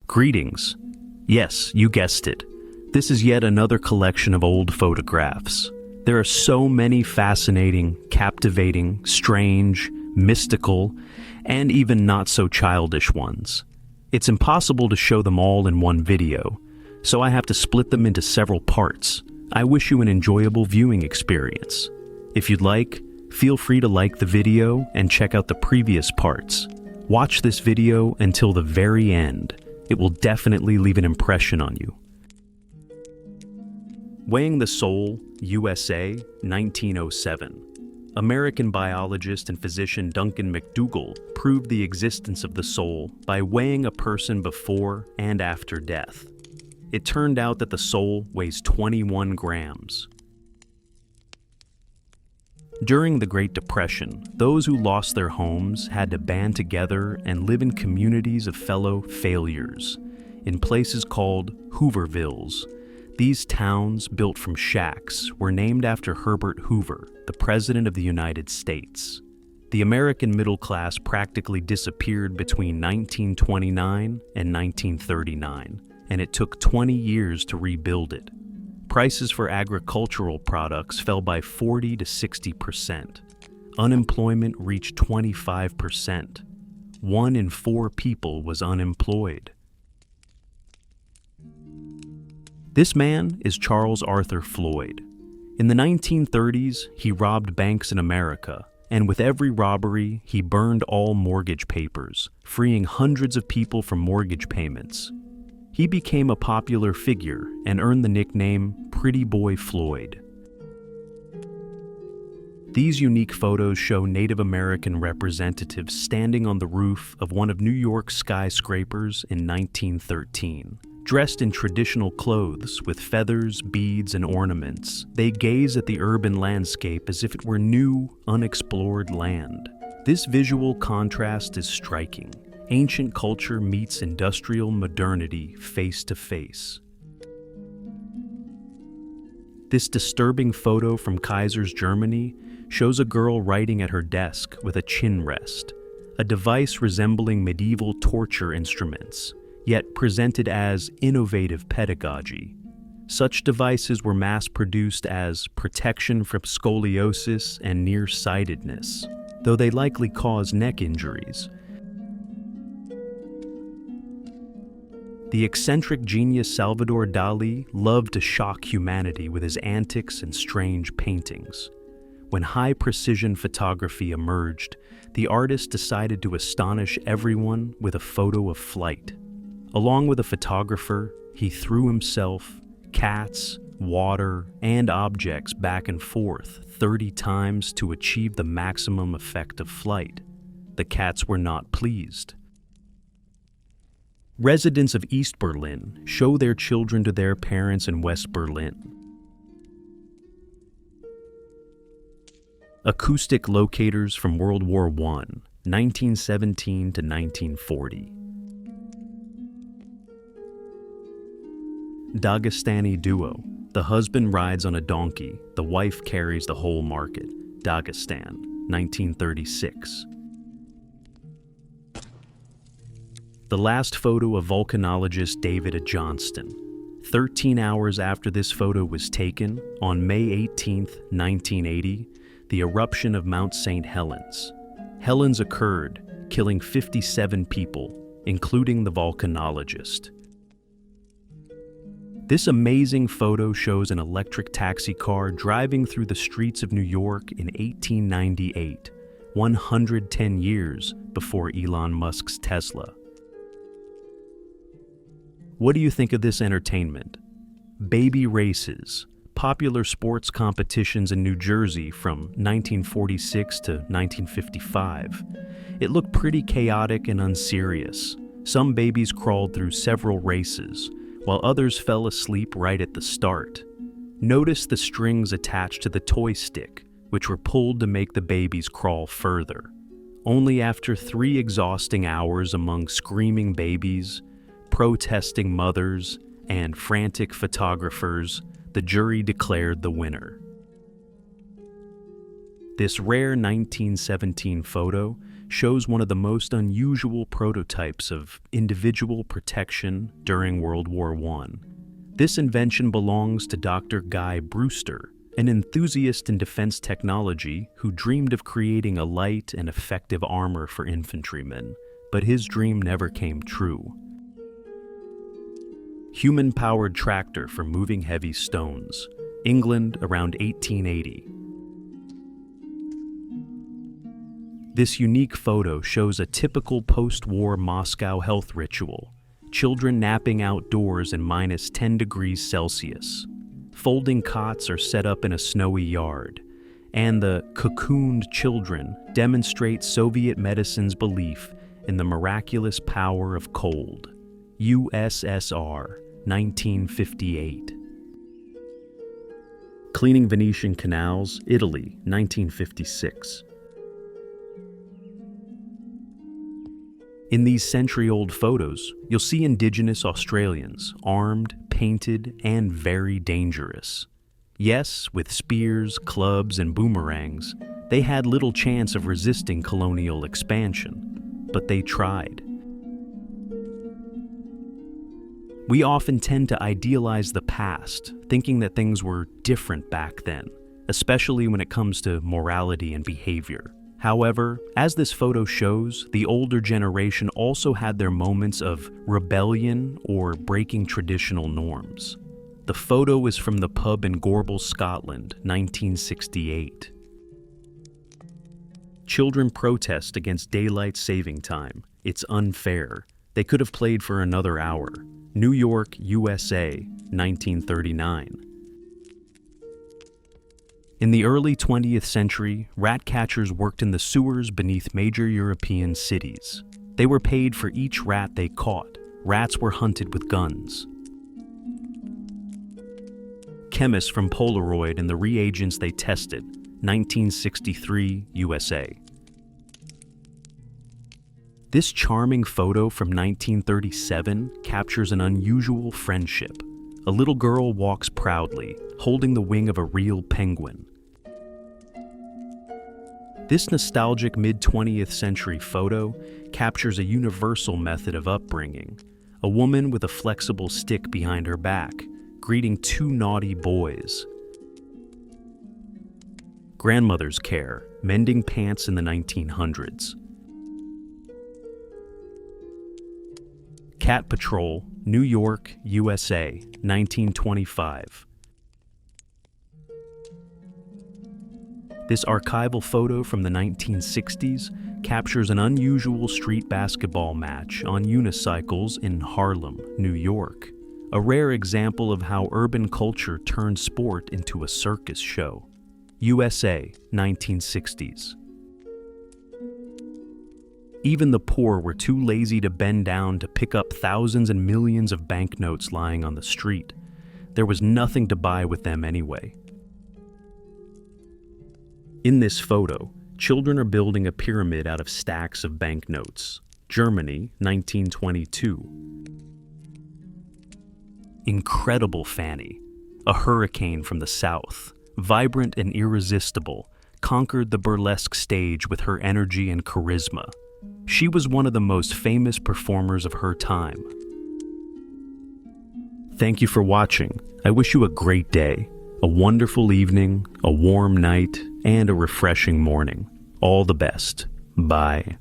Greetings. Yes, you guessed it. This is yet another collection of old photographs. There are so many fascinating, captivating, strange, mystical, and even not so childish ones. It's impossible to show them all in one video, so I have to split them into several parts. I wish you an enjoyable viewing experience. If you'd like, feel free to like the video and check out the previous parts. Watch this video until the very end. It will definitely leave an impression on you. Weighing the Soul, USA, 1907. American biologist and physician Duncan McDougall proved the existence of the soul by weighing a person before and after death. It turned out that the soul weighs 21 grams. During the Great Depression, those who lost their homes had to band together and live in communities of fellow failures, in places called Hoovervilles. These towns, built from shacks, were named after Herbert Hoover, the President of the United States. The American middle class practically disappeared between 1929 and 1939, and it took 20 years to rebuild it. Prices for agricultural products fell by 40 to 60%. Unemployment reached 25%. 1 in 4 people was unemployed. This man is Charles Arthur Floyd. In the 1930s, he robbed banks in America, and with every robbery, he burned all mortgage papers, freeing hundreds of people from mortgage payments. He became a popular figure and earned the nickname Pretty Boy Floyd. These unique photos show Native American representatives standing on the roof of one of New York's skyscrapers in 1913. Dressed in traditional clothes with feathers, beads, and ornaments, they gaze at the urban landscape as if it were new, unexplored land. This visual contrast is striking. Ancient culture meets industrial modernity face to face. This disturbing photo from Kaiser's Germany shows a girl writing at her desk with a chin rest, a device resembling medieval torture instruments, yet presented as innovative pedagogy. Such devices were mass-produced as protection from scoliosis and nearsightedness, though they likely cause neck injuries. The eccentric genius Salvador Dali loved to shock humanity with his antics and strange paintings. When high-precision photography emerged, the artist decided to astonish everyone with a photo of flight. Along with a photographer, he threw himself, cats, water, and objects back and forth 30 times to achieve the maximum effect of flight. The cats were not pleased. Residents of East Berlin show their children to their parents in West Berlin. Acoustic locators from World War I, 1917 to 1940. Dagestani duo. The husband rides on a donkey, the wife carries the whole market. Dagestan, 1936. The last photo of volcanologist David Johnston. 13 hours after this photo was taken, on May 18, 1980, the eruption of Mount St. Helens. Helens occurred, killing 57 people, including the volcanologist. This amazing photo shows an electric taxi car driving through the streets of New York in 1898, 110 years before Elon Musk's Tesla. What do you think of this entertainment? Baby races, popular sports competitions in New Jersey from 1946 to 1955. It looked pretty chaotic and unserious. Some babies crawled through several races, while others fell asleep right at the start. Notice the strings attached to the toy stick, which were pulled to make the babies crawl further. Only after 3 exhausting hours among screaming babies, protesting mothers, and frantic photographers, the jury declared the winner. This rare 1917 photo shows one of the most unusual prototypes of individual protection during World War I. This invention belongs to Dr. Guy Brewster, an enthusiast in defense technology who dreamed of creating a light and effective armor for infantrymen, but his dream never came true. Human-powered tractor for moving heavy stones, England around 1880. This unique photo shows a typical post-war Moscow health ritual, children napping outdoors in -10 degrees Celsius. Folding cots are set up in a snowy yard, and the cocooned children demonstrate Soviet medicine's belief in the miraculous power of cold. USSR, 1958. Cleaning Venetian canals, Italy, 1956. In these century-old photos, you'll see indigenous Australians, armed, painted, and very dangerous. Yes, with spears, clubs, and boomerangs, they had little chance of resisting colonial expansion, but they tried. We often tend to idealize the past, thinking that things were different back then, especially when it comes to morality and behavior. However, as this photo shows, the older generation also had their moments of rebellion or breaking traditional norms. The photo is from the pub in Gorbal, Scotland, 1968. Children protest against daylight saving time. It's unfair. They could have played for another hour. New York, USA, 1939. In the early 20th century, rat catchers worked in the sewers beneath major European cities. They were paid for each rat they caught. Rats were hunted with guns. Chemists from Polaroid and the reagents they tested, 1963, USA. This charming photo from 1937 captures an unusual friendship. A little girl walks proudly, holding the wing of a real penguin. This nostalgic mid-20th century photo captures a universal method of upbringing. A woman with a flexible stick behind her back, greeting two naughty boys. Grandmother's care, mending pants in the 1900s. Cat Patrol, New York, USA, 1925. This archival photo from the 1960s captures an unusual street basketball match on unicycles in Harlem, New York, a rare example of how urban culture turned sport into a circus show. USA, 1960s. Even the poor were too lazy to bend down to pick up thousands and millions of banknotes lying on the street. There was nothing to buy with them anyway. In this photo, children are building a pyramid out of stacks of banknotes. Germany, 1922. Incredible Fanny, a hurricane from the south, vibrant and irresistible, conquered the burlesque stage with her energy and charisma. She was one of the most famous performers of her time. Thank you for watching. I wish you a great day, a wonderful evening, a warm night, and a refreshing morning. All the best. Bye.